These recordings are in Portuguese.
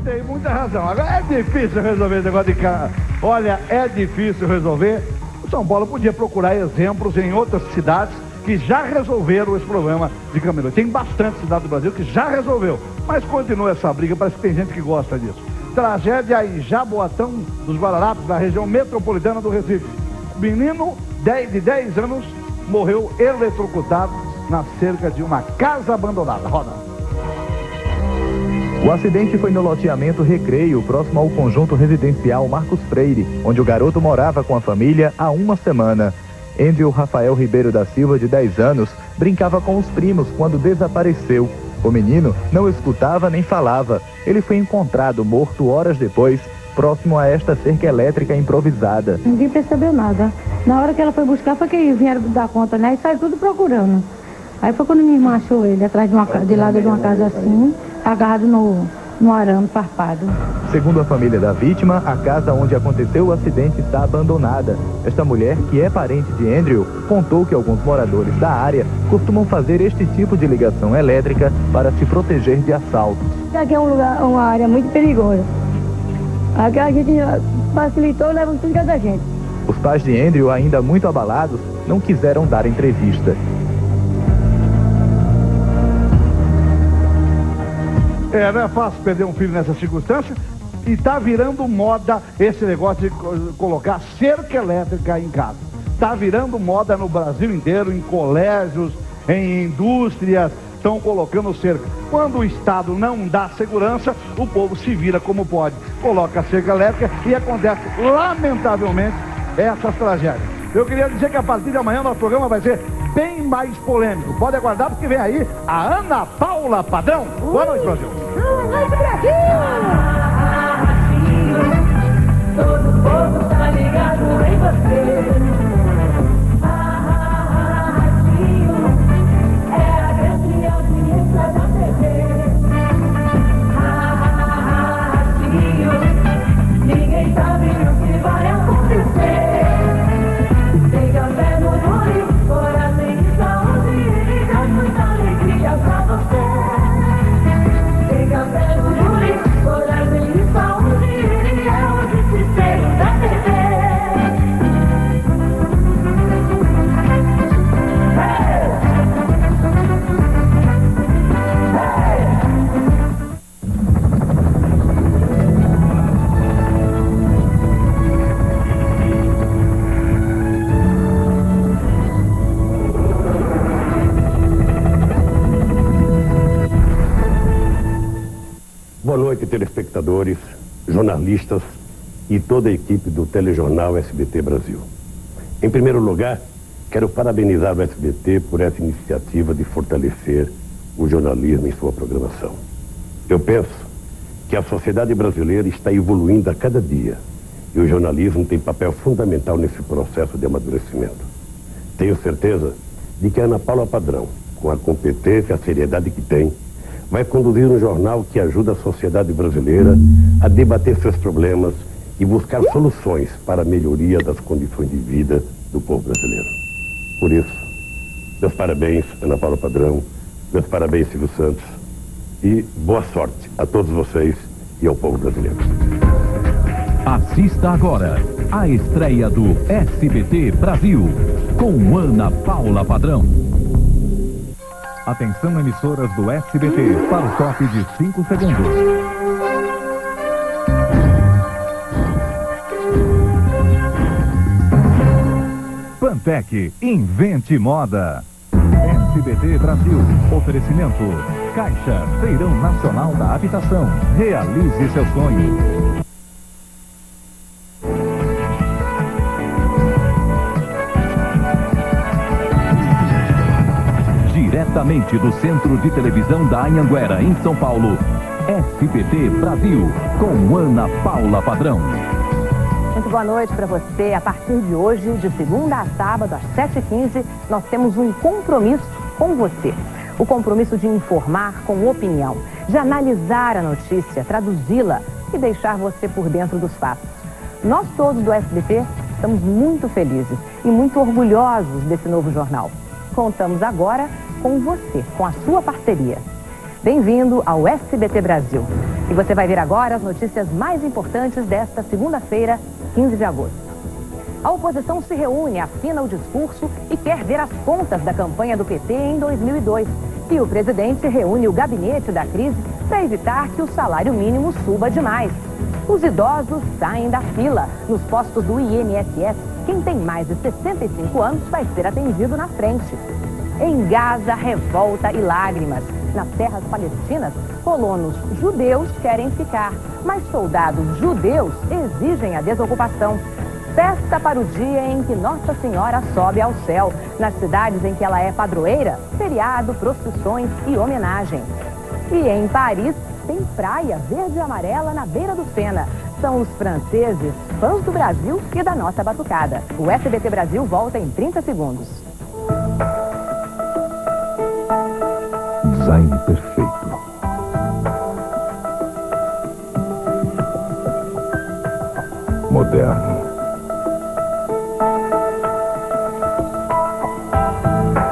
Tem muita razão. Agora é difícil resolver esse negócio de carro. Olha, é difícil resolver. O São Paulo podia procurar exemplos em outras cidades que já resolveram esse problema de caminhões. Tem bastante cidade do Brasil que já resolveu, mas continua essa briga, parece que tem gente que gosta disso. Tragédia em Jaboatão dos Guararapes, na região metropolitana do Recife. Menino de 10 anos morreu eletrocutado na cerca de uma casa abandonada. Roda. O acidente foi no loteamento Recreio, próximo ao conjunto residencial Marcos Freire, onde o garoto morava com a família há uma semana. Andrew Rafael Ribeiro da Silva, de 10 anos, brincava com os primos quando desapareceu. O menino não escutava nem falava. Ele foi encontrado morto horas depois, próximo a esta cerca elétrica improvisada. Ninguém percebeu nada. Na hora que ela foi buscar, foi que vieram dar conta, né? E saiu tudo procurando. Aí foi quando minha irmã achou ele, atrás de lado de uma casa assim, agarrado no arame farpado. Segundo a família da vítima, a casa onde aconteceu o acidente está abandonada. Esta mulher, que é parente de Andrew, contou que alguns moradores da área costumam fazer este tipo de ligação elétrica para se proteger de assaltos. Aqui é uma área muito perigosa. Aqui a gente facilitou, leva tudo da gente. Os pais de Andrew, ainda muito abalados, não quiseram dar entrevista. Não é fácil perder um filho nessa circunstância. E tá virando moda esse negócio de colocar cerca elétrica em casa. Tá virando moda no Brasil inteiro, em colégios, em indústrias, estão colocando cerca. Quando o Estado não dá segurança, o povo se vira como pode. Coloca a cerca elétrica e acontece, lamentavelmente, essas tragédias. Eu queria dizer que a partir de amanhã nosso programa vai ser bem mais polêmico. Pode aguardar porque vem aí a Ana Paula Padrão. Boa noite, Brasil. Boa noite, Brasil! Todo o povo tá ligado em você. É a grande audiência da TV. Ninguém sabe o que vai acontecer. Tenha fé no olho, coragem e saúde, e dá muita alegria pra você. Tenha fé no olho, coragem e saúde, ele é o justiceiro da TV. Boa noite, telespectadores, jornalistas e toda a equipe do Telejornal SBT Brasil. Em primeiro lugar, quero parabenizar o SBT por essa iniciativa de fortalecer o jornalismo em sua programação. Eu penso que a sociedade brasileira está evoluindo a cada dia e o jornalismo tem papel fundamental nesse processo de amadurecimento. Tenho certeza de que a Ana Paula Padrão, com a competência e a seriedade que tem, vai conduzir um jornal que ajuda a sociedade brasileira a debater seus problemas e buscar soluções para a melhoria das condições de vida do povo brasileiro. Por isso, meus parabéns, Ana Paula Padrão, meus parabéns, Silvio Santos, e boa sorte a todos vocês e ao povo brasileiro. Assista agora a estreia do SBT Brasil, com Ana Paula Padrão. Atenção, emissoras do SBT, para o top de 5 segundos. Pantec, invente moda. SBT Brasil, oferecimento. Caixa, Feirão Nacional da Habitação. Realize seu sonho. Diretamente do Centro de Televisão da Anhanguera, em São Paulo, SBT Brasil, com Ana Paula Padrão. Muito boa noite para você. A partir de hoje, de segunda a sábado, às 7h15, nós temos um compromisso com você. O compromisso de informar com opinião, de analisar a notícia, traduzi-la e deixar você por dentro dos fatos. Nós todos do SBT estamos muito felizes e muito orgulhosos desse novo jornal. Contamos agora com você, com a sua parceria. Bem-vindo ao SBT Brasil. E você vai ver agora as notícias mais importantes desta segunda-feira, 15 de agosto. A oposição se reúne, afina o discurso e quer ver as contas da campanha do PT em 2002. E o presidente reúne o gabinete da crise para evitar que o salário mínimo suba demais. Os idosos saem da fila. Nos postos do INSS, quem tem mais de 65 anos vai ser atendido na frente. Em Gaza, revolta e lágrimas. Nas terras palestinas, colonos judeus querem ficar, mas soldados judeus exigem a desocupação. Festa para o dia em que Nossa Senhora sobe ao céu. Nas cidades em que ela é padroeira, feriado, procissões e homenagem. E em Paris, tem praia verde e amarela na beira do Sena. São os franceses, fãs do Brasil e da nossa batucada. O SBT Brasil volta em 30 segundos. Design perfeito. Moderno.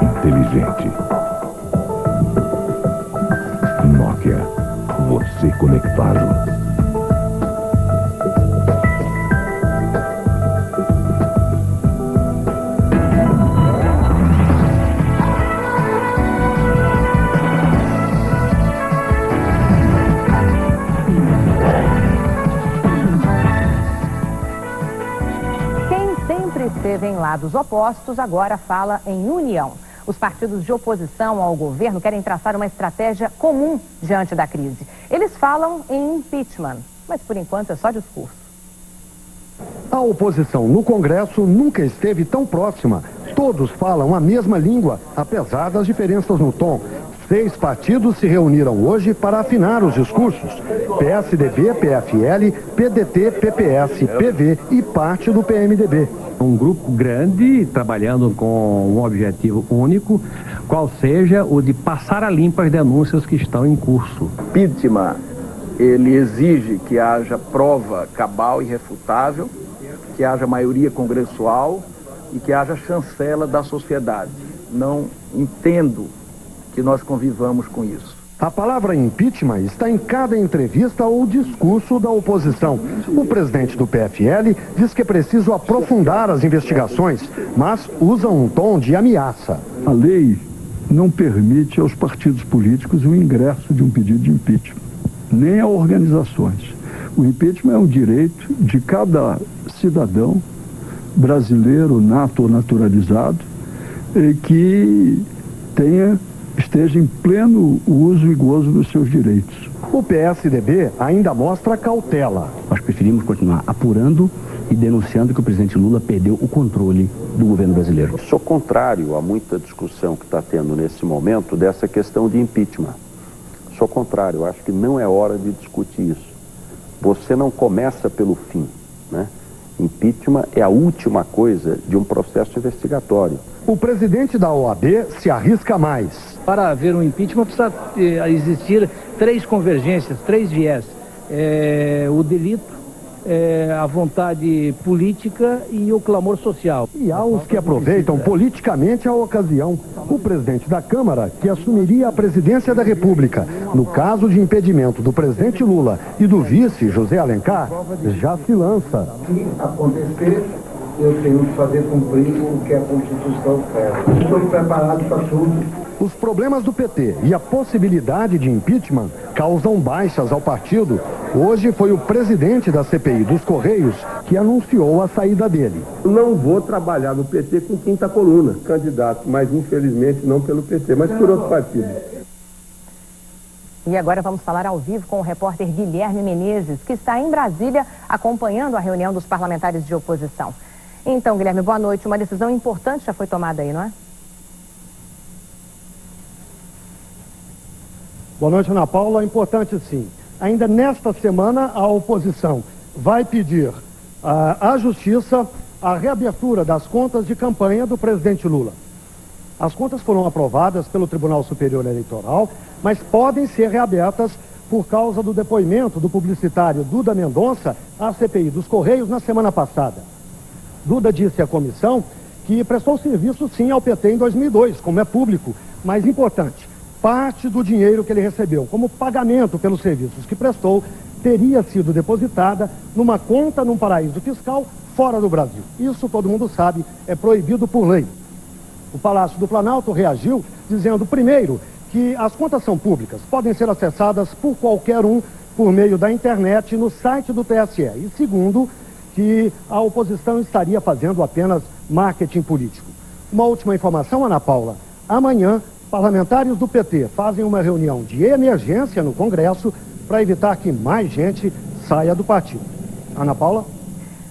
Inteligente. Nokia. Você conectado. Esteve em lados opostos, agora fala em união. Os partidos de oposição ao governo querem traçar uma estratégia comum diante da crise. Eles falam em impeachment, mas por enquanto é só discurso. A oposição no Congresso nunca esteve tão próxima. Todos falam a mesma língua, apesar das diferenças no tom. 6 partidos se reuniram hoje para afinar os discursos. PSDB, PFL, PDT, PPS, PV e parte do PMDB. Um grupo grande, trabalhando com um objetivo único, qual seja o de passar a limpo as denúncias que estão em curso. Impeachment, ele exige que haja prova cabal e irrefutável, que haja maioria congressual e que haja chancela da sociedade. Não entendo que nós convivamos com isso. A palavra impeachment está em cada entrevista ou discurso da oposição. O presidente do PFL diz que é preciso aprofundar as investigações, mas usa um tom de ameaça. A lei não permite aos partidos políticos o ingresso de um pedido de impeachment, nem a organizações. O impeachment é um direito de cada cidadão brasileiro, nato ou naturalizado, que esteja em pleno uso e gozo dos seus direitos. O PSDB ainda mostra cautela. Nós preferimos continuar apurando e denunciando que o presidente Lula perdeu o controle do governo brasileiro. Sou contrário a muita discussão que está tendo nesse momento dessa questão de impeachment. Sou contrário, acho que não é hora de discutir isso. Você não começa pelo fim, né? Impeachment é a última coisa de um processo investigatório. O presidente da OAB se arrisca mais. Para haver um impeachment precisa existir 3 convergências, 3 viés. O delito, a vontade política e o clamor social. E há os que aproveitam politicamente a ocasião. O presidente da Câmara, que assumiria a presidência da República, no caso de impedimento do presidente Lula e do vice José Alencar, já se lança. Se acontecer, eu tenho que fazer cumprir o que a Constituição pede. Estou preparado para tudo. Os problemas do PT e a possibilidade de impeachment causam baixas ao partido. Hoje foi o presidente da CPI dos Correios que anunciou a saída dele. Não vou trabalhar no PT com quinta coluna, candidato, mas infelizmente não pelo PT, mas por outro partido. E agora vamos falar ao vivo com o repórter Guilherme Menezes, que está em Brasília acompanhando a reunião dos parlamentares de oposição. Então, Guilherme, boa noite. Uma decisão importante já foi tomada aí, não é? Boa noite, Ana Paula. Importante sim. Ainda nesta semana, a oposição vai pedir à Justiça a reabertura das contas de campanha do presidente Lula. As contas foram aprovadas pelo Tribunal Superior Eleitoral, mas podem ser reabertas por causa do depoimento do publicitário Duda Mendonça à CPI dos Correios na semana passada. Duda disse à comissão que prestou serviço sim ao PT em 2002, como é público, mas importante. parte do dinheiro que ele recebeu como pagamento pelos serviços que prestou teria sido depositada numa conta num paraíso fiscal fora do Brasil. Isso, todo mundo sabe, é proibido por lei. O Palácio do Planalto reagiu dizendo, primeiro, que as contas são públicas, podem ser acessadas por qualquer um por meio da internet no site do TSE. E segundo, que a oposição estaria fazendo apenas marketing político. Uma última informação, Ana Paula. Amanhã, parlamentares do PT fazem uma reunião de emergência no Congresso para evitar que mais gente saia do partido. Ana Paula?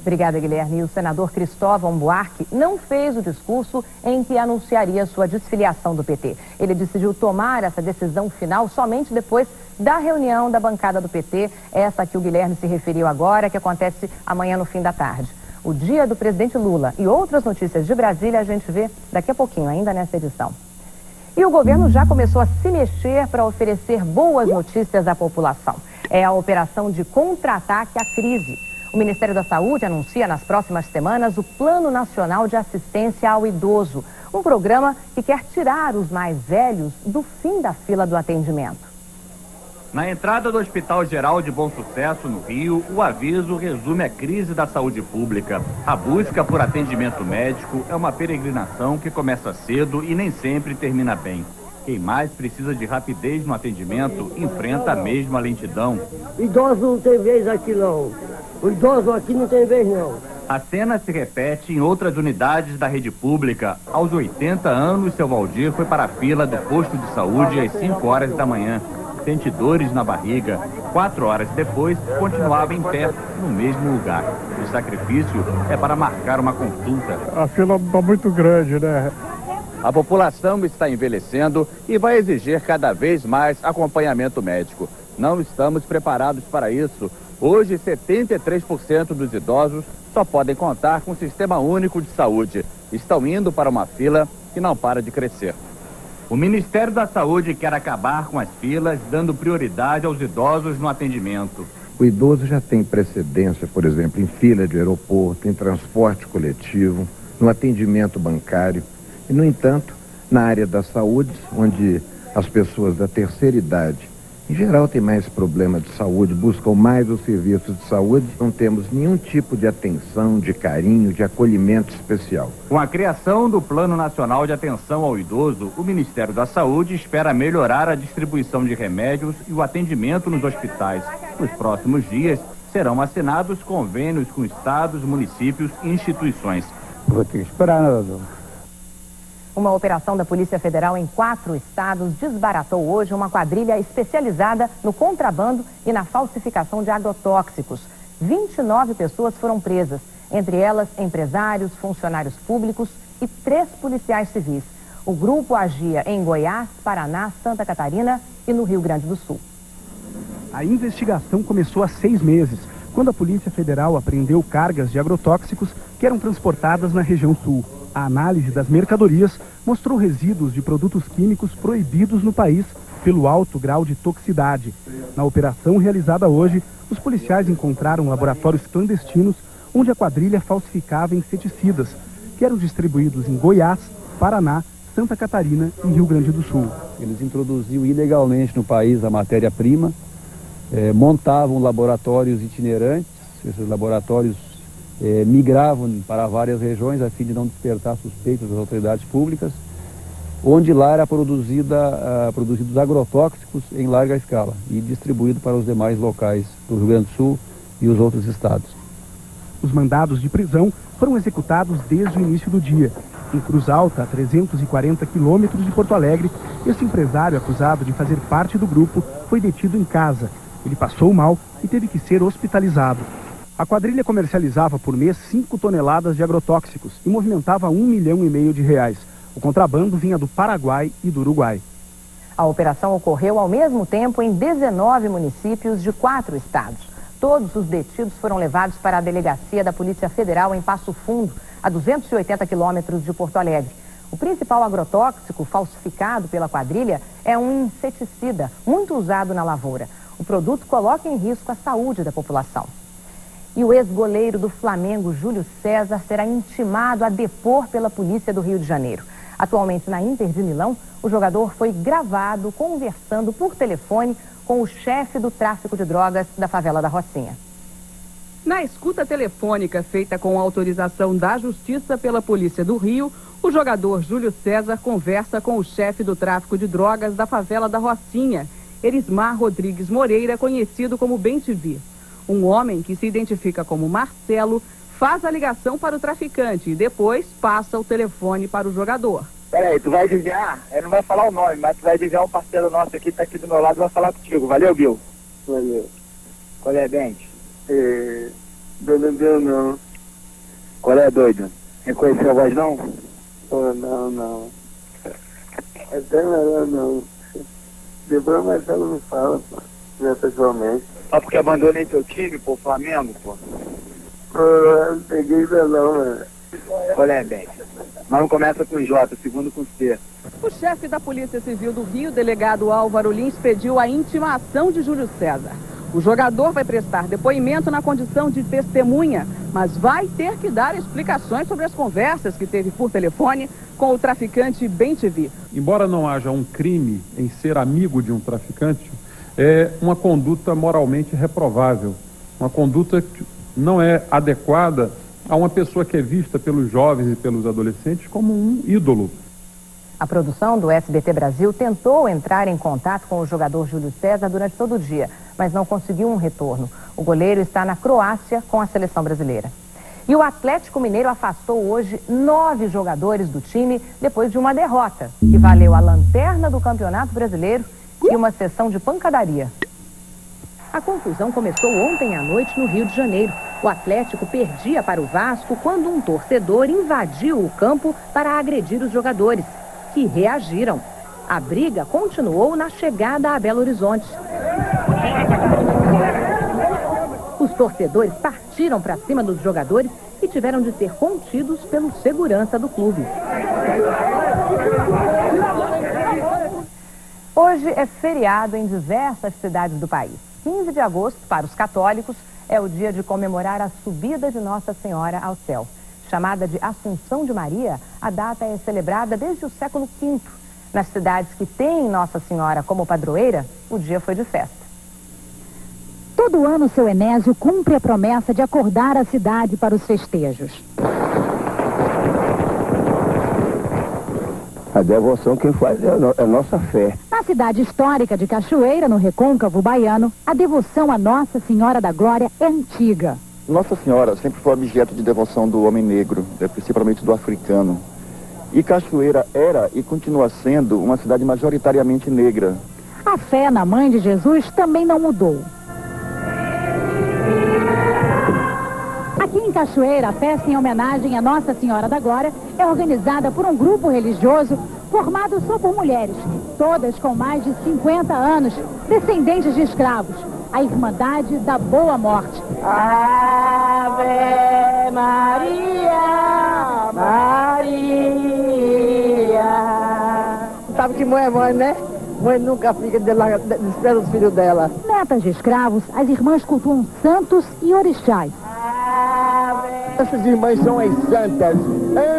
Obrigada, Guilherme. E o senador Cristóvão Buarque não fez o discurso em que anunciaria sua desfiliação do PT. Ele decidiu tomar essa decisão final somente depois da reunião da bancada do PT, essa que o Guilherme se referiu agora, que acontece amanhã no fim da tarde. O dia do presidente Lula e outras notícias de Brasília a gente vê daqui a pouquinho, ainda nessa edição. E o governo já começou a se mexer para oferecer boas notícias à população. É a operação de contra-ataque à crise. O Ministério da Saúde anuncia nas próximas semanas o Plano Nacional de Assistência ao Idoso, um programa que quer tirar os mais velhos do fim da fila do atendimento. Na entrada do Hospital Geral de Bom Sucesso, no Rio, o aviso resume a crise da saúde pública. A busca por atendimento médico é uma peregrinação que começa cedo e nem sempre termina bem. Quem mais precisa de rapidez no atendimento enfrenta a mesma lentidão. Idoso não tem vez aqui não. O idoso aqui não tem vez não. A cena se repete em outras unidades da rede pública. Aos 80 anos, seu Valdir foi para a fila do posto de saúde às 5 horas da manhã. Sente dores na barriga. 4 horas depois, continuava em pé, no mesmo lugar. O sacrifício é para marcar uma consulta. A fila está muito grande, né? A população está envelhecendo e vai exigir cada vez mais acompanhamento médico. Não estamos preparados para isso. Hoje, 73% dos idosos só podem contar com o Sistema Único de Saúde. Estão indo para uma fila que não para de crescer. O Ministério da Saúde quer acabar com as filas, dando prioridade aos idosos no atendimento. O idoso já tem precedência, por exemplo, em fila de aeroporto, em transporte coletivo, no atendimento bancário. E, no entanto, na área da saúde, onde as pessoas da terceira idade, em geral, têm mais problema de saúde, buscam mais os serviços de saúde, não temos nenhum tipo de atenção, de carinho, de acolhimento especial. Com a criação do Plano Nacional de Atenção ao Idoso, o Ministério da Saúde espera melhorar a distribuição de remédios e o atendimento nos hospitais. Nos próximos dias, serão assinados convênios com estados, municípios e instituições. Vou ter que esperar, né, doutor? Uma operação da Polícia Federal em 4 estados desbaratou hoje uma quadrilha especializada no contrabando e na falsificação de agrotóxicos. 29 pessoas foram presas, entre elas empresários, funcionários públicos e 3 policiais civis. O grupo agia em Goiás, Paraná, Santa Catarina e no Rio Grande do Sul. A investigação começou há 6 meses, quando a Polícia Federal apreendeu cargas de agrotóxicos que eram transportadas na região sul. A análise das mercadorias mostrou resíduos de produtos químicos proibidos no país pelo alto grau de toxicidade. Na operação realizada hoje, os policiais encontraram laboratórios clandestinos onde a quadrilha falsificava inseticidas, que eram distribuídos em Goiás, Paraná, Santa Catarina e Rio Grande do Sul. Eles introduziam ilegalmente no país a matéria-prima, montavam laboratórios itinerantes, esses laboratórios migravam para várias regiões a fim de não despertar suspeitas das autoridades públicas, onde lá era produzidos agrotóxicos em larga escala e distribuído para os demais locais do Rio Grande do Sul e os outros estados. Os mandados de prisão foram executados desde o início do dia. Em Cruz Alta, a 340 quilômetros de Porto Alegre, esse empresário acusado de fazer parte do grupo foi detido em casa. Ele passou mal e teve que ser hospitalizado. A quadrilha comercializava por mês 5 toneladas de agrotóxicos e movimentava R$1,5 milhão. O contrabando vinha do Paraguai e do Uruguai. A operação ocorreu ao mesmo tempo em 19 municípios de 4 estados. Todos os detidos foram levados para a delegacia da Polícia Federal em Passo Fundo, a 280 quilômetros de Porto Alegre. O principal agrotóxico falsificado pela quadrilha é um inseticida muito usado na lavoura. O produto coloca em risco a saúde da população. E o ex-goleiro do Flamengo, Júlio César, será intimado a depor pela polícia do Rio de Janeiro. Atualmente na Inter de Milão, o jogador foi gravado conversando por telefone com o chefe do tráfico de drogas da favela da Rocinha. Na escuta telefônica feita com autorização da Justiça pela Polícia do Rio, o jogador Júlio César conversa com o chefe do tráfico de drogas da favela da Rocinha, Erismar Rodrigues Moreira, conhecido como Bem-TV. Um homem que se identifica como Marcelo faz a ligação para o traficante e depois passa o telefone para o jogador. Peraí, tu vai desviar? Ele não vai falar o nome, mas tu vai desviar um parceiro nosso aqui, tá aqui do meu lado, vai falar contigo. Valeu, Bill? Valeu. Qual é, Bente? Não. Qual é, doido? Reconheceu a voz, não? Não. Até melhor não. Depois o Marcelo me fala, pô, pessoalmente. Só porque abandonei teu time, pô, Flamengo, pô? Eu peguei não, velho. Qual é, Bente? Mas não começa com J, segundo com C. O chefe da Polícia Civil do Rio, delegado Álvaro Lins, pediu a intimação de Júlio César. O jogador vai prestar depoimento na condição de testemunha, mas vai ter que dar explicações sobre as conversas que teve por telefone com o traficante Bem-TV. Embora não haja um crime em ser amigo de um traficante, é uma conduta moralmente reprovável, uma conduta que não é adequada a uma pessoa que é vista pelos jovens e pelos adolescentes como um ídolo. A produção do SBT Brasil tentou entrar em contato com o jogador Júlio César durante todo o dia, mas não conseguiu um retorno. O goleiro está na Croácia com a seleção brasileira. E o Atlético Mineiro afastou hoje 9 jogadores do time depois de uma derrota, que valeu a lanterna do Campeonato Brasileiro e uma sessão de pancadaria. A confusão começou ontem à noite no Rio de Janeiro. O Atlético perdia para o Vasco quando um torcedor invadiu o campo para agredir os jogadores, que reagiram. A briga continuou na chegada a Belo Horizonte. Os torcedores partiram para cima dos jogadores e tiveram de ser contidos pelo segurança do clube. Hoje é feriado em diversas cidades do país. 15 de agosto, para os católicos, é o dia de comemorar a subida de Nossa Senhora ao céu. Chamada de Assunção de Maria, a data é celebrada desde o século V. Nas cidades que têm Nossa Senhora como padroeira, o dia foi de festa. Todo ano, seu Enésio cumpre a promessa de acordar a cidade para os festejos. A devoção quem faz é a nossa fé. Na cidade histórica de Cachoeira, no Recôncavo Baiano, a devoção a Nossa Senhora da Glória é antiga. Nossa Senhora sempre foi objeto de devoção do homem negro, principalmente do africano. E Cachoeira era e continua sendo uma cidade majoritariamente negra. A fé na Mãe de Jesus também não mudou. Aqui em Cachoeira, a festa em homenagem a Nossa Senhora da Glória é organizada por um grupo religioso formado só por mulheres, todas com mais de 50 anos, descendentes de escravos. A Irmandade da Boa Morte. Ave Maria, Maria. Sabe que mãe é mãe, né? Mãe nunca fica espera os filhos dela. Netas de escravos, as irmãs cultuam santos e orixás. Essas irmãs são as santas,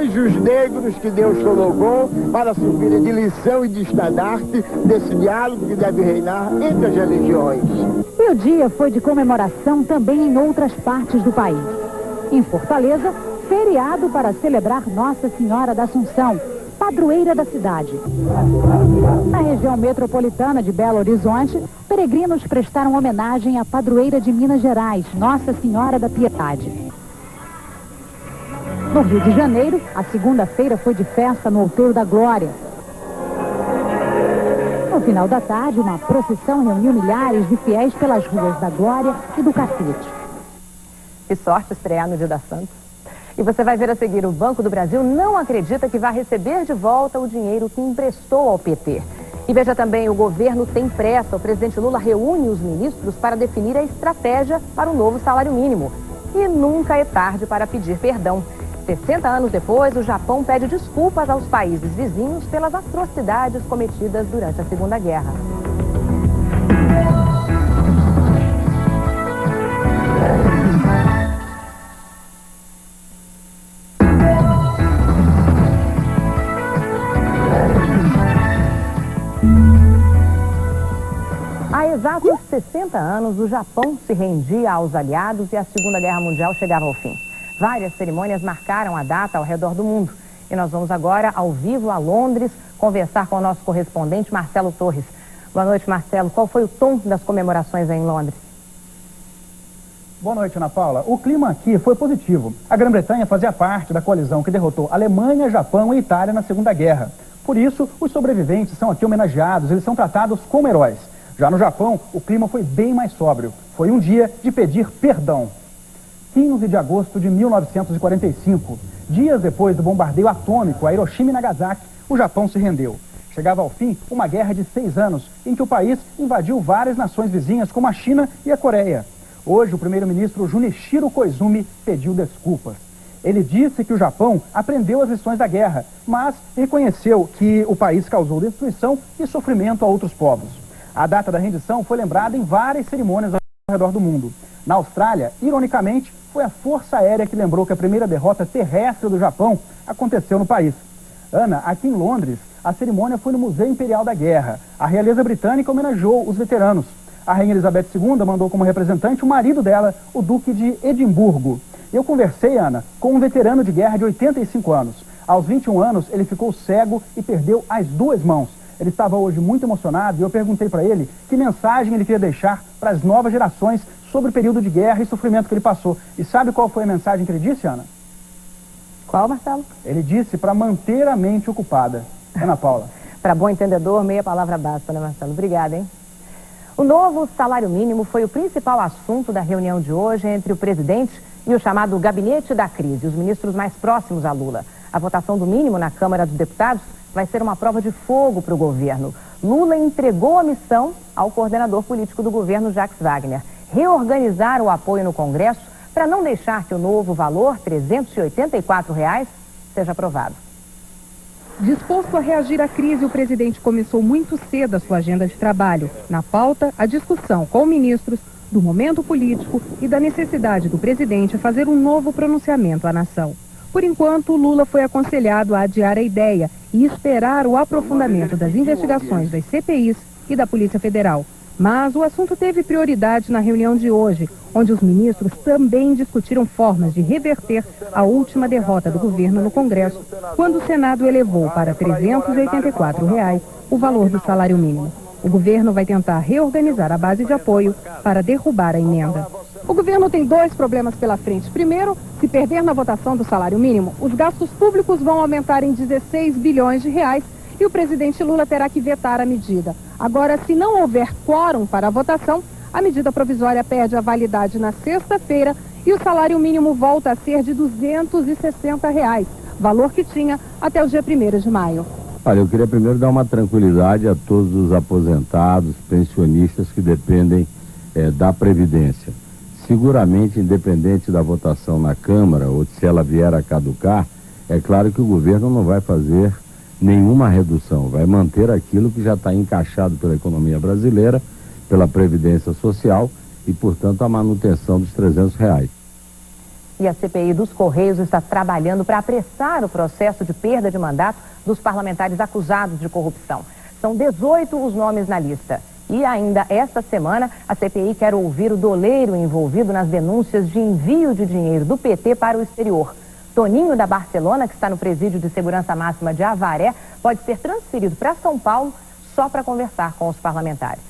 anjos negros que Deus colocou para servir de lição e de estandarte desse diálogo que deve reinar entre as religiões. E o dia foi de comemoração também em outras partes do país. Em Fortaleza, feriado para celebrar Nossa Senhora da Assunção, padroeira da cidade. Na região metropolitana de Belo Horizonte, peregrinos prestaram homenagem à padroeira de Minas Gerais, Nossa Senhora da Piedade. No Rio de Janeiro, a segunda-feira foi de festa no Outeiro da Glória. No final da tarde, uma procissão reuniu milhares de fiéis pelas ruas da Glória e do Cacete. Que sorte estrear no Dia da Santa. E você vai ver a seguir, o Banco do Brasil não acredita que vai receber de volta o dinheiro que emprestou ao PT. E veja também, o governo tem pressa. O presidente Lula reúne os ministros para definir a estratégia para o novo salário mínimo. E nunca é tarde para pedir perdão. 60 anos depois, o Japão pede desculpas aos países vizinhos pelas atrocidades cometidas durante a Segunda Guerra. exatos 60 anos, o Japão se rendia aos aliados e a Segunda Guerra Mundial chegava ao fim. Várias cerimônias marcaram a data ao redor do mundo. E nós vamos agora, ao vivo, a Londres, conversar com o nosso correspondente, Marcelo Torres. Boa noite, Marcelo. Qual foi o tom das comemorações aí em Londres? Boa noite, Ana Paula. O clima aqui foi positivo. A Grã-Bretanha fazia parte da coalizão que derrotou Alemanha, Japão e Itália na Segunda Guerra. Por isso, os sobreviventes são aqui homenageados, eles são tratados como heróis. Já no Japão, o clima foi bem mais sóbrio. Foi um dia de pedir perdão. 15 de agosto de 1945, dias depois do bombardeio atômico a Hiroshima e Nagasaki, o Japão se rendeu. Chegava ao fim uma guerra de 6 anos, em que o país invadiu várias nações vizinhas, como a China e a Coreia. Hoje, o primeiro-ministro Junichiro Koizumi pediu desculpas. Ele disse que o Japão aprendeu as lições da guerra, mas reconheceu que o país causou destruição e sofrimento a outros povos. A data da rendição foi lembrada em várias cerimônias ao redor do mundo. Na Austrália, ironicamente, foi a Força Aérea que lembrou que a primeira derrota terrestre do Japão aconteceu no país. Ana, aqui em Londres, a cerimônia foi no Museu Imperial da Guerra. A realeza britânica homenageou os veteranos. A Rainha Elizabeth II mandou como representante o marido dela, o Duque de Edimburgo. Eu conversei, Ana, com um veterano de guerra de 85 anos. Aos 21 anos, ele ficou cego e perdeu as 2 mãos. Ele estava hoje muito emocionado e eu perguntei para ele que mensagem ele queria deixar para as novas gerações sobre o período de guerra e sofrimento que ele passou. E sabe qual foi a mensagem que ele disse, Ana? Qual, Marcelo? Ele disse para manter a mente ocupada. Ana Paula. Para bom entendedor, meia palavra basta, né, Marcelo? Obrigada, hein? O novo salário mínimo foi o principal assunto da reunião de hoje entre o presidente e o chamado gabinete da crise, os ministros mais próximos a Lula. A votação do mínimo na Câmara dos Deputados vai ser uma prova de fogo para o governo. Lula entregou a missão ao coordenador político do governo, Jacques Wagner, reorganizar o apoio no Congresso para não deixar que o novo valor, R$ 384, seja aprovado. Disposto a reagir à crise, o presidente começou muito cedo a sua agenda de trabalho. Na pauta, a discussão com ministros do momento político e da necessidade do presidente fazer um novo pronunciamento à nação. Por enquanto, Lula foi aconselhado a adiar a ideia e esperar o aprofundamento das investigações das CPIs e da Polícia Federal. Mas o assunto teve prioridade na reunião de hoje, onde os ministros também discutiram formas de reverter a última derrota do governo no Congresso, quando o Senado elevou para R$ 384 o valor do salário mínimo. O governo vai tentar reorganizar a base de apoio para derrubar a emenda. O governo tem 2 problemas pela frente. Primeiro, se perder na votação do salário mínimo, os gastos públicos vão aumentar em 16 bilhões de reais e o presidente Lula terá que vetar a medida. Agora, se não houver quórum para a votação, a medida provisória perde a validade na sexta-feira e o salário mínimo volta a ser de R$ 260, valor que tinha até o dia 1º de maio. Olha, eu queria primeiro dar uma tranquilidade a todos os aposentados, pensionistas que dependem da Previdência. Seguramente, independente da votação na Câmara ou se ela vier a caducar, é claro que o governo não vai fazer nenhuma redução, vai manter aquilo que já está encaixado pela economia brasileira, pela Previdência Social e, portanto, a manutenção dos R$ 300. E a CPI dos Correios está trabalhando para apressar o processo de perda de mandato dos parlamentares acusados de corrupção. São 18 os nomes na lista. E ainda esta semana, a CPI quer ouvir o doleiro envolvido nas denúncias de envio de dinheiro do PT para o exterior. Toninho da Barcelona, que está no presídio de segurança máxima de Avaré, pode ser transferido para São Paulo só para conversar com os parlamentares.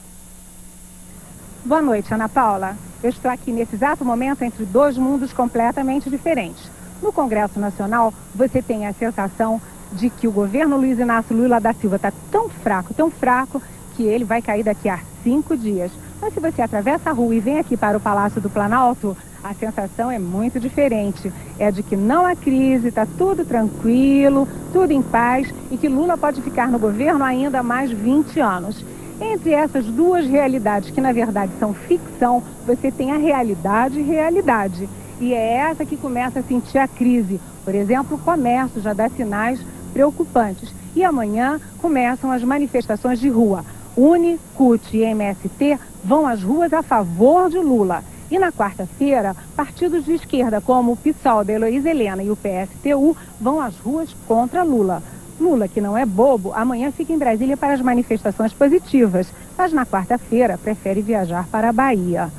Boa noite, Ana Paula. Eu estou aqui nesse exato momento entre 2 mundos completamente diferentes. No Congresso Nacional, você tem a sensação de que o governo Luiz Inácio Lula da Silva está tão fraco, que ele vai cair daqui a 5 dias. Mas se você atravessa a rua e vem aqui para o Palácio do Planalto, a sensação é muito diferente. É de que não há crise, está tudo tranquilo, tudo em paz e que Lula pode ficar no governo ainda mais 20 anos. Entre essas 2 realidades, que na verdade são ficção, você tem a realidade. E é essa que começa a sentir a crise. Por exemplo, o comércio já dá sinais preocupantes. E amanhã começam as manifestações de rua. UNE, CUT e MST vão às ruas a favor de Lula. E na quarta-feira, partidos de esquerda como o PSOL da Heloísa Helena e o PSTU vão às ruas contra Lula. Lula, que não é bobo, amanhã fica em Brasília para as manifestações positivas. mas na quarta-feira prefere viajar para a Bahia.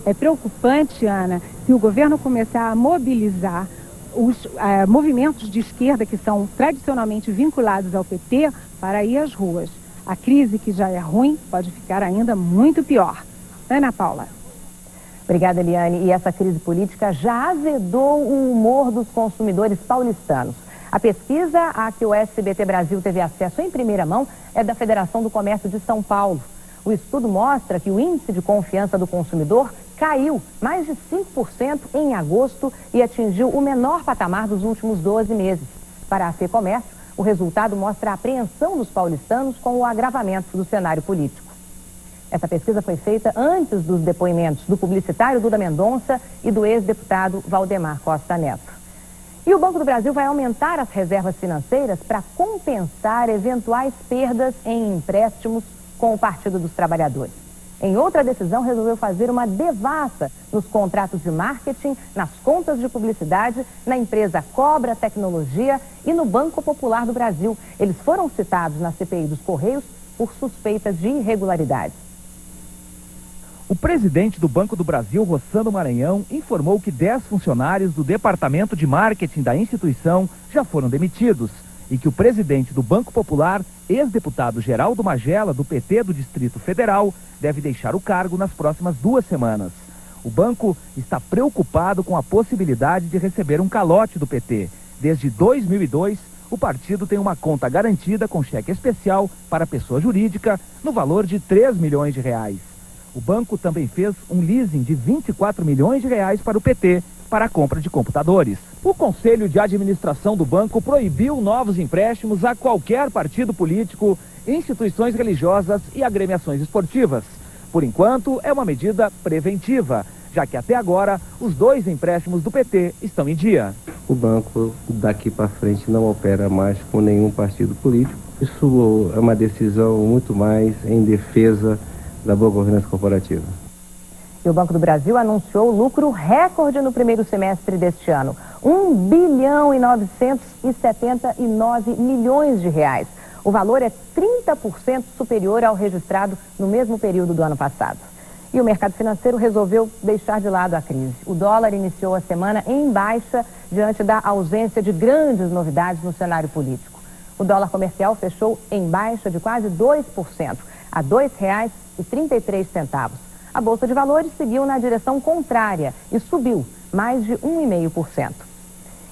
É preocupante, Ana, se o governo começar a mobilizar os movimentos de esquerda que são tradicionalmente vinculados ao PT para ir às ruas. A crise, que já é ruim, pode ficar ainda muito pior. Ana Paula. Obrigada, Eliane. E essa crise política já azedou o humor dos consumidores paulistanos. A pesquisa a que o SBT Brasil teve acesso em primeira mão é da Federação do Comércio de São Paulo. O estudo mostra que o índice de confiança do consumidor caiu mais de 5% em agosto e atingiu o menor patamar dos últimos 12 meses. Para a FEComércio, o resultado mostra a apreensão dos paulistanos com o agravamento do cenário político. Essa pesquisa foi feita antes dos depoimentos do publicitário Duda Mendonça e do ex-deputado Valdemar Costa Neto. E o Banco do Brasil vai aumentar as reservas financeiras para compensar eventuais perdas em empréstimos com o Partido dos Trabalhadores. Em outra decisão, resolveu fazer uma devassa nos contratos de marketing, nas contas de publicidade, na empresa Cobra Tecnologia e no Banco Popular do Brasil. Eles foram citados na CPI dos Correios por suspeitas de irregularidades. O presidente do Banco do Brasil, Rossano Maranhão, informou que 10 funcionários do departamento de marketing da instituição já foram demitidos e que o presidente do Banco Popular, ex-deputado Geraldo Magela, do PT do Distrito Federal, deve deixar o cargo nas próximas 2 semanas. O banco está preocupado com a possibilidade de receber um calote do PT. Desde 2002, o partido tem uma conta garantida com cheque especial para pessoa jurídica no valor de 3 milhões de reais. O banco também fez um leasing de 24 milhões de reais para o PT para a compra de computadores. O Conselho de Administração do banco proibiu novos empréstimos a qualquer partido político, instituições religiosas e agremiações esportivas. Por enquanto, é uma medida preventiva, já que até agora os 2 empréstimos do PT estão em dia. O banco daqui para frente não opera mais com nenhum partido político. Isso é uma decisão muito mais em defesa da boa governança corporativa. E o Banco do Brasil anunciou lucro recorde no primeiro semestre deste ano. 1 bilhão e 979 milhões de reais. O valor é 30% superior ao registrado no mesmo período do ano passado. E o mercado financeiro resolveu deixar de lado a crise. O dólar iniciou a semana em baixa diante da ausência de grandes novidades no cenário político. O dólar comercial fechou em baixa de quase 2%, a R$ 2,33. A Bolsa de Valores seguiu na direção contrária e subiu mais de 1,5%.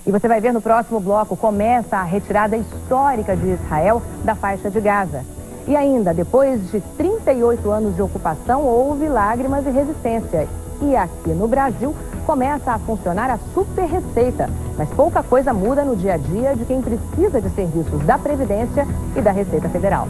E você vai ver no próximo bloco, começa a retirada histórica de Israel da faixa de Gaza. E ainda, depois de 38 anos de ocupação, houve lágrimas e resistência. E aqui no Brasil, começa a funcionar a super receita. Mas pouca coisa muda no dia a dia de quem precisa de serviços da Previdência e da Receita Federal.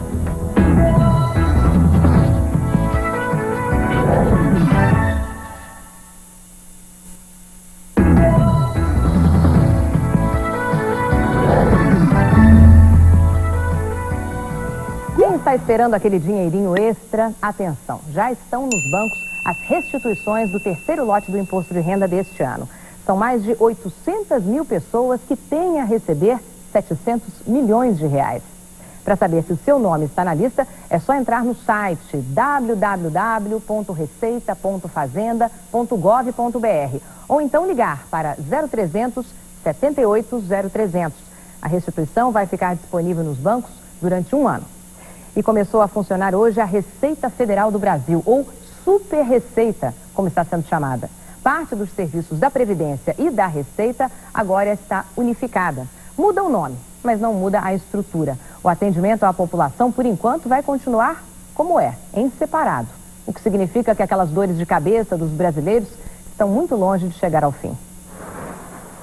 Quem está esperando aquele dinheirinho extra, atenção, já estão nos bancos as restituições do terceiro lote do imposto de renda deste ano. São mais de 800 mil pessoas que têm a receber 700 milhões de reais. Para saber se o seu nome está na lista, é só entrar no site www.receita.fazenda.gov.br ou então ligar para 0300 78 0300. A restituição vai ficar disponível nos bancos durante 1 ano. E começou a funcionar hoje a Receita Federal do Brasil, ou Super Receita, como está sendo chamada. Parte dos serviços da Previdência e da Receita agora está unificada. Muda o nome, mas não muda a estrutura. O atendimento à população, por enquanto, vai continuar como é, em separado. O que significa que aquelas dores de cabeça dos brasileiros estão muito longe de chegar ao fim.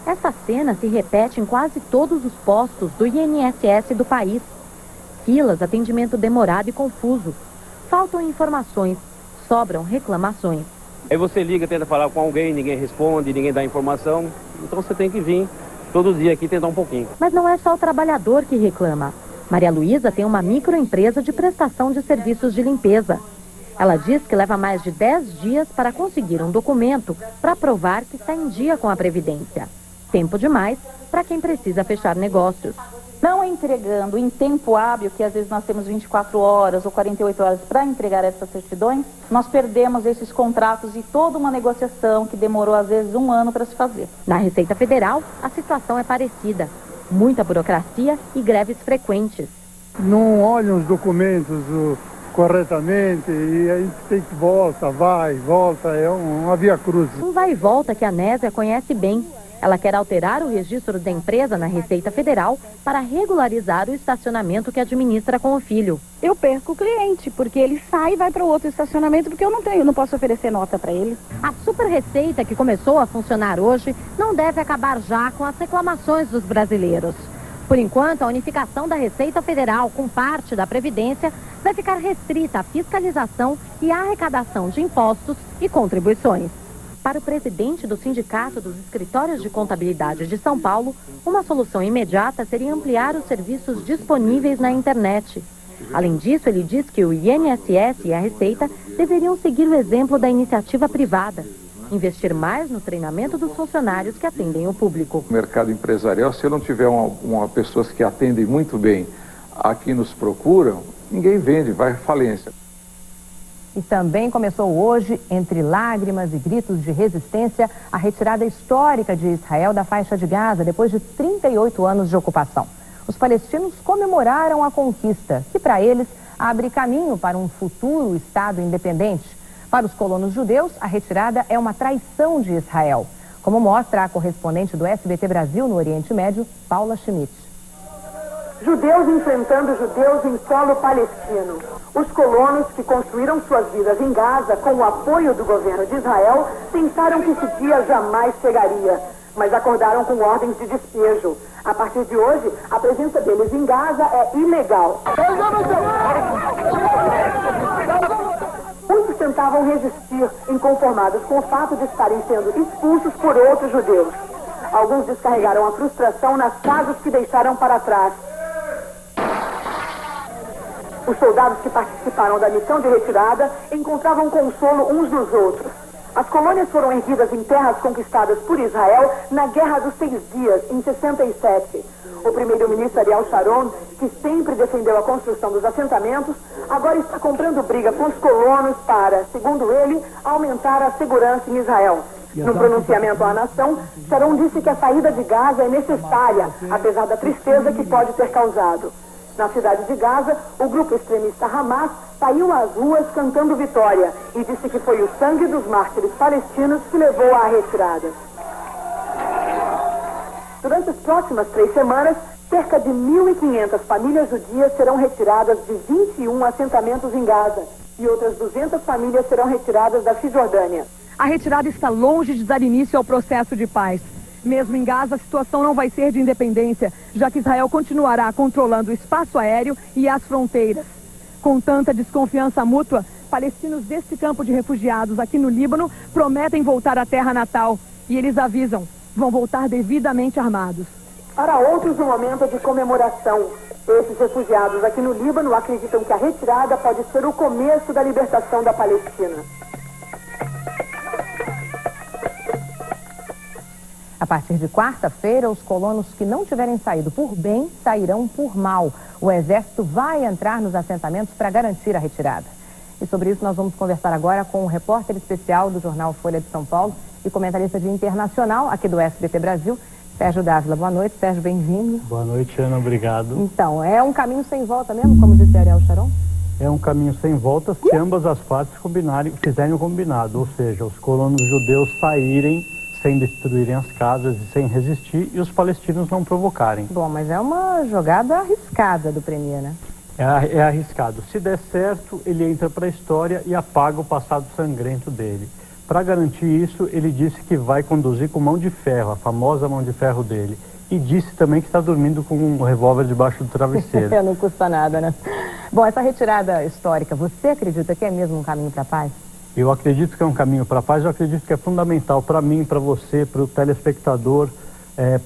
Essa cena se repete em quase todos os postos do INSS do país. Filas, atendimento demorado e confuso. Faltam informações, sobram reclamações. Aí você liga, tenta falar com alguém, ninguém responde, ninguém dá informação. Então você tem que vir todo dia aqui tentar um pouquinho. Mas não é só o trabalhador que reclama. Maria Luísa tem uma microempresa de prestação de serviços de limpeza. Ela diz que leva mais de 10 dias para conseguir um documento para provar que está em dia com a Previdência. Tempo demais para quem precisa fechar negócios. Não entregando em tempo hábil, que às vezes nós temos 24 horas ou 48 horas para entregar essas certidões, nós perdemos esses contratos e toda uma negociação que demorou às vezes 1 ano para se fazer. Na Receita Federal, a situação é parecida. Muita burocracia e greves frequentes. Não olham os documentos corretamente e a gente tem que vai, volta, é uma via cruzes. Um vai e volta que a Nésia conhece bem. Ela quer alterar o registro da empresa na Receita Federal para regularizar o estacionamento que administra com o filho. Eu perco o cliente, porque ele sai e vai para o outro estacionamento, porque eu não posso oferecer nota para ele. A Super Receita, que começou a funcionar hoje, não deve acabar já com as reclamações dos brasileiros. Por enquanto, a unificação da Receita Federal com parte da Previdência vai ficar restrita à fiscalização e à arrecadação de impostos e contribuições. Para o presidente do Sindicato dos Escritórios de Contabilidade de São Paulo, uma solução imediata seria ampliar os serviços disponíveis na internet. Além disso, ele diz que o INSS e a Receita deveriam seguir o exemplo da iniciativa privada, investir mais no treinamento dos funcionários que atendem o público. O mercado empresarial, se eu não tiver uma pessoas que atendem muito bem a quem nos procuram, ninguém vende, vai à falência. E também começou hoje, entre lágrimas e gritos de resistência, a retirada histórica de Israel da faixa de Gaza, depois de 38 anos de ocupação. Os palestinos comemoraram a conquista, que para eles abre caminho para um futuro Estado independente. Para os colonos judeus, a retirada é uma traição de Israel, como mostra a correspondente do SBT Brasil no Oriente Médio, Paula Schmidt. Judeus enfrentando judeus em solo palestino. Os colonos que construíram suas vidas em Gaza com o apoio do governo de Israel pensaram que esse dia jamais chegaria, mas acordaram com ordens de despejo. A partir de hoje, a presença deles em Gaza é ilegal. Muitos tentavam resistir, inconformados com o fato de estarem sendo expulsos por outros judeus. Alguns descarregaram a frustração nas casas que deixaram para trás. Os soldados que participaram da missão de retirada encontravam consolo uns nos outros. As colônias foram erguidas em terras conquistadas por Israel na Guerra dos 6 Dias, em 67. O primeiro-ministro Ariel Sharon, que sempre defendeu a construção dos assentamentos, agora está comprando briga com os colonos para, segundo ele, aumentar a segurança em Israel. No pronunciamento à nação, Sharon disse que a saída de Gaza é necessária, apesar da tristeza que pode ter causado. Na cidade de Gaza, o grupo extremista Hamas saiu às ruas cantando vitória e disse que foi o sangue dos mártires palestinos que levou à retirada. Durante as próximas 3 semanas, cerca de 1.500 famílias judias serão retiradas de 21 assentamentos em Gaza e outras 200 famílias serão retiradas da Cisjordânia. A retirada está longe de dar início ao processo de paz. Mesmo em Gaza, a situação não vai ser de independência, já que Israel continuará controlando o espaço aéreo e as fronteiras. Com tanta desconfiança mútua, palestinos deste campo de refugiados aqui no Líbano prometem voltar à terra natal. E eles avisam, vão voltar devidamente armados. Para outros, um momento de comemoração. Esses refugiados aqui no Líbano acreditam que a retirada pode ser o começo da libertação da Palestina. A partir de quarta-feira, os colonos que não tiverem saído por bem, sairão por mal. O Exército vai entrar nos assentamentos para garantir a retirada. E sobre isso nós vamos conversar agora com o repórter especial do jornal Folha de São Paulo e comentarista de internacional aqui do SBT Brasil, Sérgio Dávila. Boa noite, Sérgio, bem-vindo. Boa noite, Ana, obrigado. Então, é um caminho sem volta mesmo, como disse Ariel Sharon? É um caminho sem volta se ambas as partes fizerem o combinado, ou seja, os colonos judeus saírem sem destruírem as casas e sem resistir, e os palestinos não provocarem. Bom, mas é uma jogada arriscada do Premier, né? É arriscado. Se der certo, ele entra para a história e apaga o passado sangrento dele. Para garantir isso, ele disse que vai conduzir com mão de ferro, a famosa mão de ferro dele. E disse também que está dormindo com um revólver debaixo do travesseiro. Não custa nada, né? Bom, essa retirada histórica, você acredita que é mesmo um caminho para a paz? Eu acredito que é um caminho para a paz, eu acredito que é fundamental para mim, para você, para o telespectador,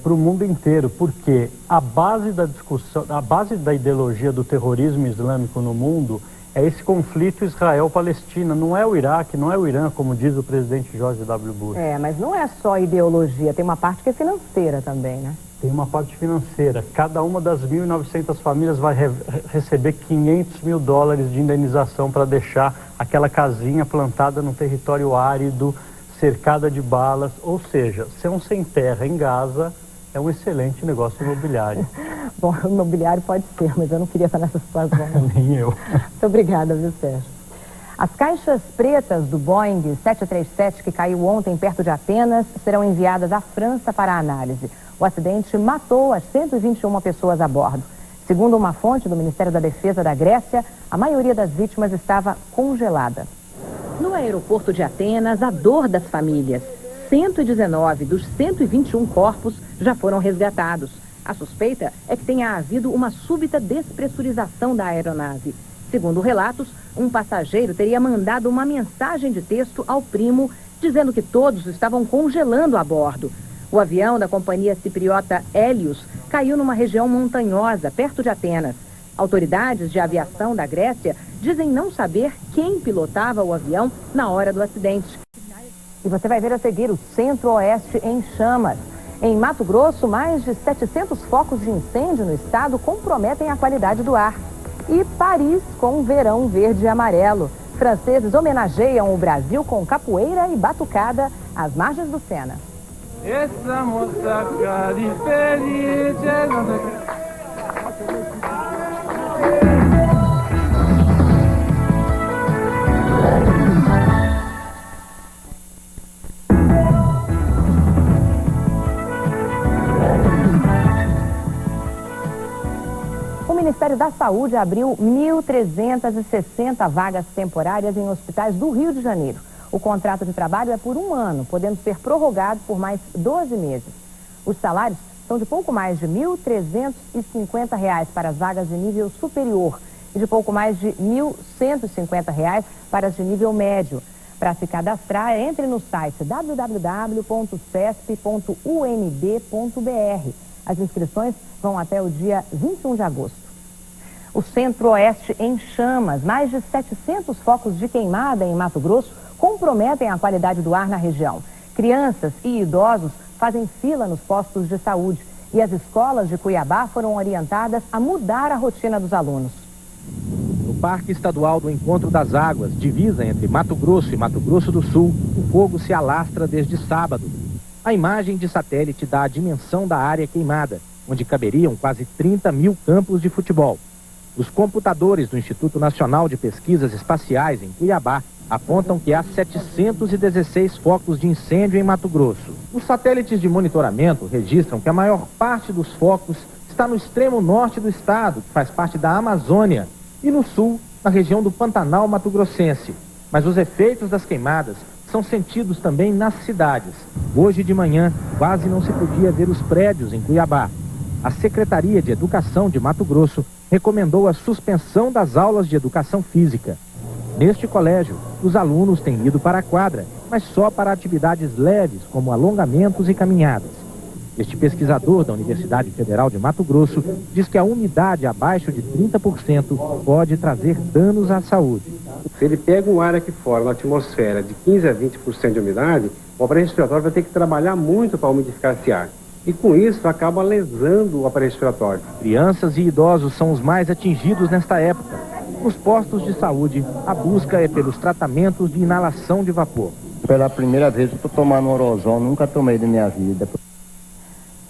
para o mundo inteiro, porque a base da discussão, a base da ideologia do terrorismo islâmico no mundo é esse conflito Israel-Palestina, não é o Iraque, não é o Irã, como diz o presidente George W. Bush. Mas não é só ideologia, tem uma parte que é financeira também, né? Tem uma parte financeira. Cada uma das 1.900 famílias vai receber 500 mil dólares de indenização para deixar aquela casinha plantada num território árido, cercada de balas. Ou seja, ser um sem terra em Gaza é um excelente negócio imobiliário. Bom, imobiliário pode ser, mas eu não queria estar nessa situação. Nem eu. Muito obrigada, viu, Sérgio? As caixas pretas do Boeing 737 que caiu ontem perto de Atenas serão enviadas à França para análise. O acidente matou as 121 pessoas a bordo. Segundo uma fonte do Ministério da Defesa da Grécia, a maioria das vítimas estava congelada. No aeroporto de Atenas, a dor das famílias. 119 dos 121 corpos já foram resgatados. A suspeita é que tenha havido uma súbita despressurização da aeronave. Segundo relatos, um passageiro teria mandado uma mensagem de texto ao primo, dizendo que todos estavam congelando a bordo. O avião da companhia cipriota Hélios caiu numa região montanhosa, perto de Atenas. Autoridades de aviação da Grécia dizem não saber quem pilotava o avião na hora do acidente. E você vai ver a seguir o Centro-Oeste em chamas. Em Mato Grosso, mais de 700 focos de incêndio no estado comprometem a qualidade do ar. E Paris com um verão verde e amarelo. Franceses homenageiam o Brasil com capoeira e batucada às margens do Sena. Essa moça de feliz. O Ministério da Saúde abriu 1.360 vagas temporárias em hospitais do Rio de Janeiro. O contrato de trabalho é por 1 ano, podendo ser prorrogado por mais 12 meses. Os salários são de pouco mais de R$ 1.350 para as vagas de nível superior e de pouco mais de R$ 1.150 para as de nível médio. Para se cadastrar, entre no site www.cesp.unb.br. As inscrições vão até o dia 21 de agosto. O Centro-Oeste em chamas. Mais de 700 focos de queimada em Mato Grosso comprometem a qualidade do ar na região. Crianças e idosos fazem fila nos postos de saúde e as escolas de Cuiabá foram orientadas a mudar a rotina dos alunos. No Parque Estadual do Encontro das Águas, divisa entre Mato Grosso e Mato Grosso do Sul, o fogo se alastra desde sábado. A imagem de satélite dá a dimensão da área queimada, onde caberiam quase 30 mil campos de futebol. Os computadores do Instituto Nacional de Pesquisas Espaciais, em Cuiabá, apontam que há 716 focos de incêndio em Mato Grosso. Os satélites de monitoramento registram que a maior parte dos focos está no extremo norte do estado, que faz parte da Amazônia, e no sul, na região do Pantanal mato-grossense. Mas os efeitos das queimadas são sentidos também nas cidades. Hoje de manhã, quase não se podia ver os prédios em Cuiabá. A Secretaria de Educação de Mato Grosso recomendou a suspensão das aulas de educação física. Neste colégio, os alunos têm ido para a quadra, mas só para atividades leves, como alongamentos e caminhadas. Este pesquisador da Universidade Federal de Mato Grosso diz que a umidade abaixo de 30% pode trazer danos à saúde. Se ele pega um ar aqui fora, na atmosfera, de 15% a 20% de umidade, o aparelho respiratório vai ter que trabalhar muito para umidificar esse ar. E com isso acaba lesando o aparelho respiratório. Crianças e idosos são os mais atingidos nesta época. Nos postos de saúde, a busca é pelos tratamentos de inalação de vapor. Pela primeira vez eu estou tomando Orozol, nunca tomei da minha vida.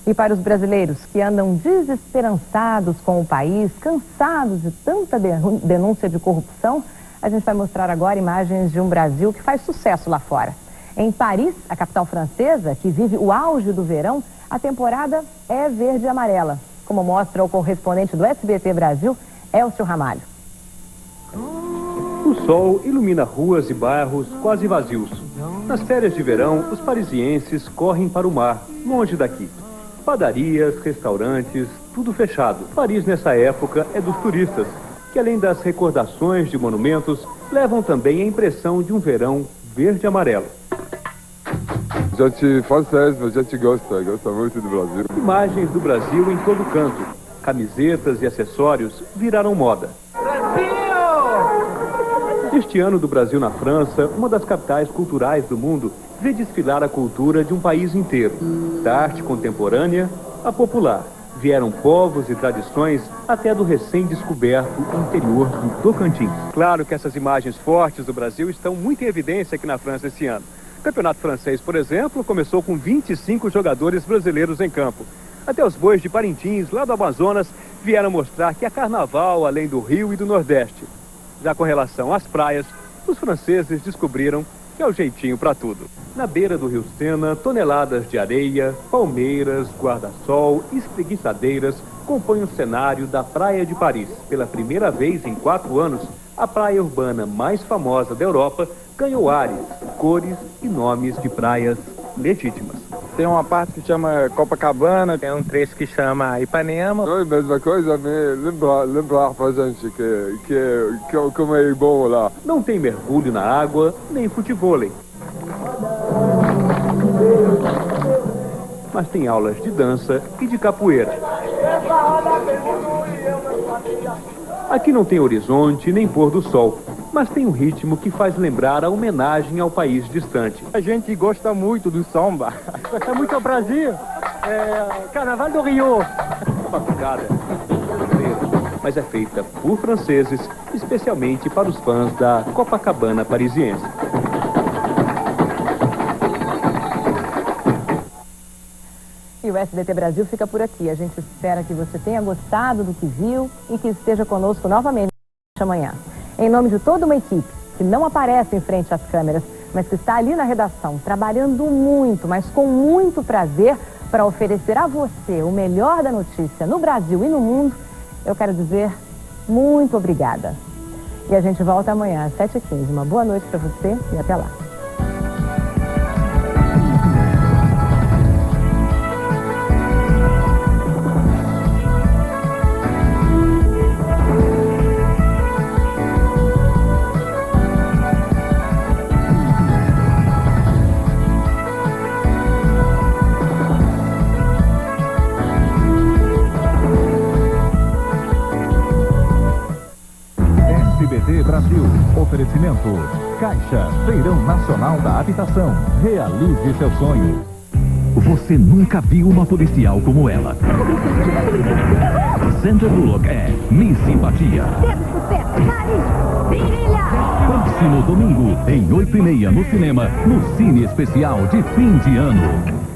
E para os brasileiros que andam desesperançados com o país, cansados de tanta denúncia de corrupção, a gente vai mostrar agora imagens de um Brasil que faz sucesso lá fora. Em Paris, a capital francesa, que vive o auge do verão, a temporada é verde e amarela, como mostra o correspondente do SBT Brasil, Elcio Ramalho. O sol ilumina ruas e bairros quase vazios. Nas férias de verão, os parisienses correm para o mar, longe daqui. Padarias, restaurantes, tudo fechado. Paris, nessa época, é dos turistas, que além das recordações de monumentos, levam também a impressão de um verão verde e amarelo. Gente francesa, a gente gosta muito do Brasil. Imagens do Brasil em todo canto. Camisetas e acessórios viraram moda. Este ano do Brasil na França, uma das capitais culturais do mundo, vê desfilar a cultura de um país inteiro. Da arte contemporânea a popular. Vieram povos e tradições até do recém-descoberto interior do Tocantins. Claro que essas imagens fortes do Brasil estão muito em evidência aqui na França esse ano. O campeonato francês, por exemplo, começou com 25 jogadores brasileiros em campo. Até os bois de Parintins, lá do Amazonas, vieram mostrar que há carnaval além do Rio e do Nordeste. Já com relação às praias, os franceses descobriram que é o jeitinho para tudo. Na beira do rio Sena, toneladas de areia, palmeiras, guarda-sol e espreguiçadeiras compõem o cenário da Praia de Paris. Pela primeira vez em 4 anos, a praia urbana mais famosa da Europa ganhou ares, cores e nomes de praias legítimas. Tem uma parte que chama Copacabana, tem um trecho que chama Ipanema. É a mesma coisa, lembrar pra gente como é bom lá. Não tem mergulho na água, nem futevôlei. Mas tem aulas de dança e de capoeira. Aqui não tem horizonte nem pôr do sol, mas tem um ritmo que faz lembrar a homenagem ao país distante. A gente gosta muito do samba. Gosta muito do Brasil. Carnaval do Rio. Uma picada brasileira, mas é feita por franceses, especialmente para os fãs da Copacabana parisiense. E o SBT Brasil fica por aqui. A gente espera que você tenha gostado do que viu e que esteja conosco novamente amanhã. Em nome de toda uma equipe que não aparece em frente às câmeras, mas que está ali na redação, trabalhando muito, mas com muito prazer para oferecer a você o melhor da notícia no Brasil e no mundo, eu quero dizer muito obrigada. E a gente volta amanhã às 7h15. Uma boa noite para você e até lá. SBT Brasil. Oferecimento. Caixa. Feirão Nacional da Habitação. Realize seu sonho. Você nunca viu uma policial como ela. Sandra Bullock é Miss Simpatia. Próximo domingo, em 8h30 no cinema, no Cine Especial de fim de ano.